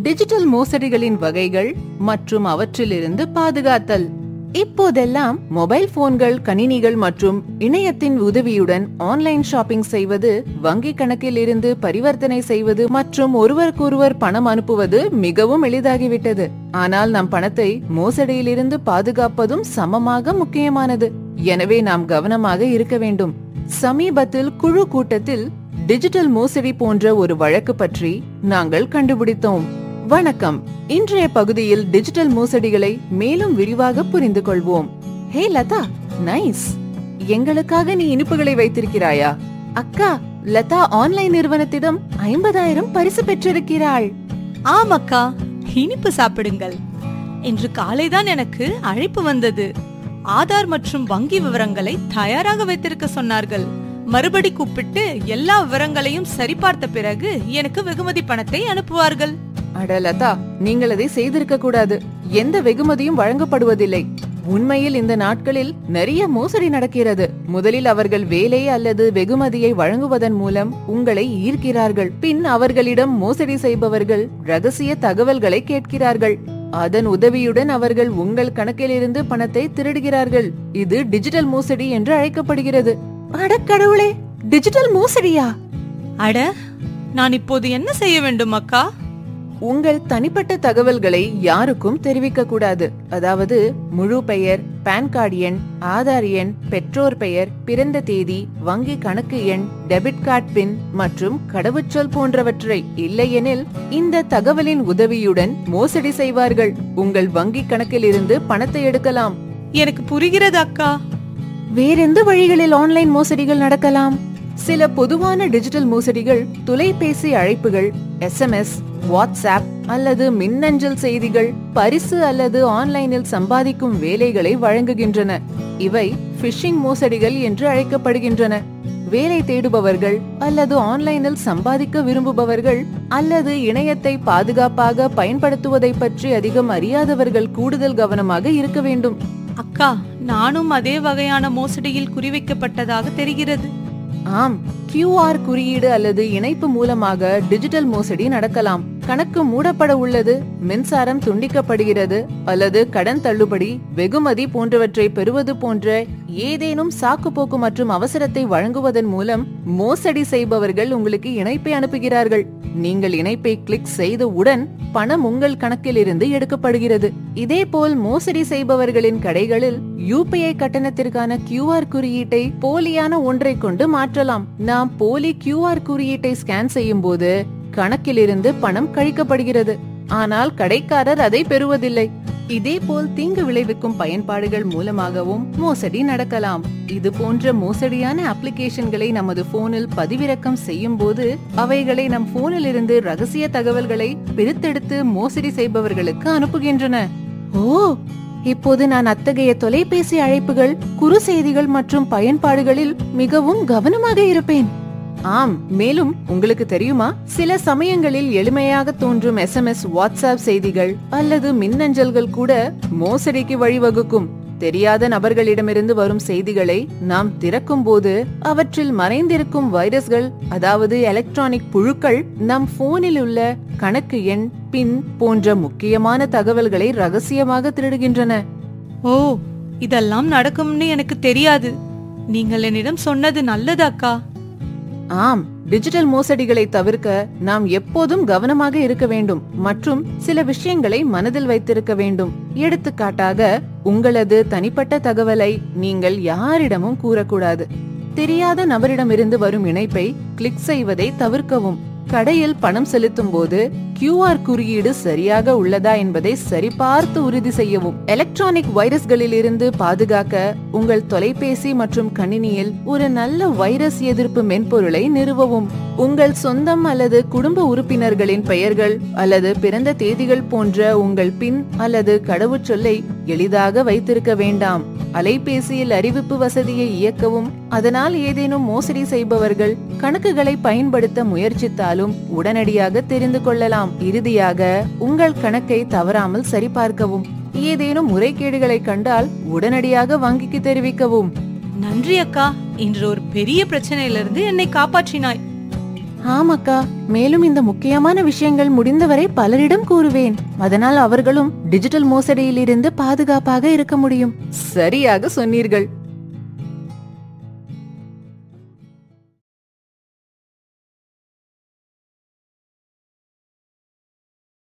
Digital மோசடிகளின் வகைகள் மற்றும் அவற்றிலிருந்து பாதுகாத்தல். இப்போதெல்லாம் மொபைல் போன்கள், கணினிகள் மற்றும் இணையத்தின் உதவியுடன் ஆன்லைன் ஷாப்பிங் செய்வது, வங்கி கணக்கில் இருந்து பரிவர்த்தனை செய்வது மற்றும் ஒருவருக்கொருவர் பணம் அனுப்புவது மிகவும் எளிதாகிவிட்டது. ஆனால் நம் பணத்தை மோசடியிலிருந்து பாதுகாப்பதும் சமமாக முக்கியமானது. எனவே நாம் கவனமாக இருக்க வேண்டும். சமீபத்தில் குழு கூட்டத்தில் டிஜிட்டல் மோசடி போன்ற ஒரு வழக்கு பற்றி நாங்கள் கண்டுபிடித்தோம். வணக்கம். இன்றைய பகுதியில் டிஜிட்டல் மோசடிகளை மேலும் விரிவாக புரிந்து கொள்வோம். ஹே லதா, நைஸ். எங்களுக்காக நீ இனிப்புகளை வைத்திருக்கிறாயா? அக்கா, லதா ஆன்லைன் நிறுவனத்திடம் 50,000 பரிசு பெற்றிருக்கிறாள். ஆம் அக்கா, இனிப்பு சாப்பிடுங்கள். இன்று காலைதான் எனக்கு அழைப்பு வந்தது. ஆதார் மற்றும் வங்கி விவரங்களை தயாராக வைத்திருக்க சொன்னார்கள். மறுபடி கூப்பிட்டு எல்லா விவரங்களையும் சரிபார்த்த பிறகு எனக்கு வெகுமதி பணத்தை அனுப்புவார்கள். அட லதா, நீங்கள் அதை செய்திருக்க கூடாது. எந்த வெகுமதியும் வழங்கப்படுவதில்லை. உண்மையில் இந்த நாட்களில் நிறைய மோசடி நடக்கிறது. முதலில் அவர்கள் வேலை அல்லது வெகுமதியை வழங்குவதன் மூலம் உங்களை ஈர்க்கிறார்கள். பின் அவர்களிடம் மோசடி செய்பவர்கள் ரகசிய தகவல்களை கேட்கிறார்கள். அதன் உதவியுடன் அவர்கள் உங்கள் கணக்கிலிருந்து பணத்தை திருடுகிறார்கள். இது டிஜிட்டல் மோசடி என்று அழைக்கப்படுகிறது. அட கடவுளே, டிஜிட்டல் மோசடியா? அட, நான் இப்போது என்ன செய்ய வேண்டும் அக்கா? உங்கள் தனிப்பட்ட தகவல்களை யாருக்கும் தெரிவிக்க கூடாது. அதாவது முழு பெயர், பான் கார்டு எண், ஆதார் எண், பெற்றோர் பெயர், பிறந்த தேதி, வங்கி கணக்கு எண், டெபிட் கார்டு பின் மற்றும் கடவுச்சொல் போன்றவற்றை. இல்லையெனில் இந்த தகவலின் உதவியுடன் மோசடி செய்வார்கள். உங்கள் வங்கி கணக்கில் இருந்து பணத்தை எடுக்கலாம். எனக்கு புரிகிறது அக்கா. வேறெந்த வழிகளில் ஆன்லைன் மோசடிகள் நடக்கலாம்? சில பொதுவான டிஜிட்டல் மோசடிகள் தொலைபேசி அழைப்புகள், SMS, வாட்ஸ்அப் அல்லது மின்னஞ்சல் செய்திகள், பரிசு அல்லது ஆன்லைனில் சம்பாதிக்கும் வேலைகளை வழங்குகின்றன. இவை பிஷிங் மோசடிகள் என்று அழைக்கப்படுகின்றன. வேலை தேடுபவர்கள் அல்லது ஆன்லைனில் சம்பாதிக்க விரும்புபவர்கள் அல்லது இணையத்தை பாதுகாப்பாக பயன்படுத்துவதை பற்றி அதிகம் அறியாதவர்கள் கூடுதல் கவனமாக இருக்க வேண்டும். அக்கா, நானும் அதே வகையான மோசடியில் குறிவைக்கப்பட்டதாக தெரிகிறது. ஆம், QR குறியீடு அல்லது இணைப்பு மூலமாக டிஜிட்டல் மோசடி நடக்கலாம். கணக்கு மூடப்பட உள்ளது, மின்சாரம் துண்டிக்கப்படுகிறது அல்லது கடன் தள்ளுபடி, வெகுமதி போன்றவற்றை பெறுவது போன்ற ஏதேனும் சாக்குப்போக்கு மற்றும் அவசரத்தை வழங்குவதன் மூலம் மோசடி செய்பவர்கள் உங்களுக்கு இணைப்பை அனுப்புகிறார்கள். நீங்கள் இணைப்பை கிளிக் செய்தவுடன் பணம் உங்கள் கணக்கில் இருந்து எடுக்கப்படுகிறது. இதேபோல் மோசடி செய்பவர்களின் கடைகளில் UPI கட்டணத்திற்கான QR குறியீட்டை போலியான ஒன்றை கொண்டு மாற்றலாம். நாம் போலி QR குறியீட்டை ஸ்கேன் செய்யும் போது கணக்கிலிருந்து பணம் கழிக்கப்படுகிறது. ஆனால் கடைக்காரர் அதை பெறுவதில்லை. இதேபோல் தீங்கு விளைவிக்கும் பயன்பாடுகள் மூலமாகவும் மோசடி நடக்கலாம். இது போன்ற மோசடியான அப்ளிகேஷன்களை நமது போனில் பதிவிறக்கம் செய்யும் போது அவைகளை நம் போனில் இருந்து ரகசிய தகவல்களை பிரித்தெடுத்து மோசடி செய்பவர்களுக்கு அனுப்புகின்றன. ஓ, இப்போது நான் அத்தகைய தொலைபேசி அழைப்புகள், குறுஞ்செய்திகள் மற்றும் பயன்பாடுகளில் மிகவும் கவனமாக இருப்பேன். ஆம், மேலும் உங்களுக்கு தெரியுமா, சில சமயங்களில் எளிமையாக தோன்றும் SMS, வாட்ஸ்அப் செய்திகள் அல்லது மின்னஞ்சல்கள் கூட மோசடிக்கு வழிவகுக்கும். தெரியாத நபர்களிடமிருந்து வரும் செய்திகளை நாம் திறக்கும் போது அவற்றில் மறைந்திருக்கும் வைரஸ்கள், அதாவது எலக்ட்ரானிக் புழுக்கள், நம் போனில் உள்ள கணக்கு எண், பின் போன்ற முக்கியமான தகவல்களை ரகசியமாக திருடுகின்றன. ஓ, இதெல்லாம் நடக்கும்னு எனக்கு தெரியாது. நீங்கள் என்னிடம் சொன்னது நல்லது அக்கா. ஆம், டிஜிட்டல் மோசடிகளை தவிர்க்க நாம் எப்போதும் கவனமாக இருக்க வேண்டும் மற்றும் சில விஷயங்களை மனதில் வைத்திருக்க வேண்டும். எடுத்துக்காட்டாக, உங்களது தனிப்பட்ட தகவலை நீங்கள் யாரிடமும் கூறக்கூடாது. தெரியாத நபரிடமிருந்து வரும் இணைப்பை கிளிக் செய்வதை தவிர்க்கவும். கடையில் பணம் செலுத்தும் போது QR குறியீடு சரியாக உள்ளதா என்பதை சரிபார்த்து உறுதி செய்யவும். எலக்ட்ரானிக் வைரஸ்களில் இருந்து பாதுகாக்க உங்கள் தொலைபேசி மற்றும் கணினியில் ஒரு நல்ல வைரஸ் எதிர்ப்பு மென்பொருளை நிறுவவும். உங்கள் சொந்தம் அல்லது குடும்ப உறுப்பினர்களின் பெயர்கள் அல்லது பிறந்த தேதிகள் போன்ற உங்கள் பின் அல்லது கடவுச்சொல்லை எளிதாக வைத்திருக்க வேண்டாம். அலைபேசியில் அறிவிப்பு வசதியை இயக்கவும். அதனால் ஏதேனும் மோசடி செய்பவர்கள் கணக்குகளை பயன்படுத்த முயற்சித்தாலும் உடனடியாக தெரிந்து கொள்ளலாம். இறுதியாக, உங்கள் கணக்கை தவறாமல் சரிபார்க்கவும். ஏதேனும் முறைகேடுகளை கண்டால் உடனடியாக வங்கிக்கு தெரிவிக்கவும். நன்றி அக்கா, இன்று ஒரு பெரிய பிரச்சனையிலிருந்து என்னை காப்பாற்றினாய். ஆமாக்கா, மேலும் இந்த முக்கியமான விஷயங்கள் முடிந்தவரை பலரிடம் கூறுவேன். அதனால் அவர்களும் டிஜிட்டல் மோசடியிலிருந்து பாதுகாப்பாக இருக்க முடியும். சரியாக சொன்னீர்கள்.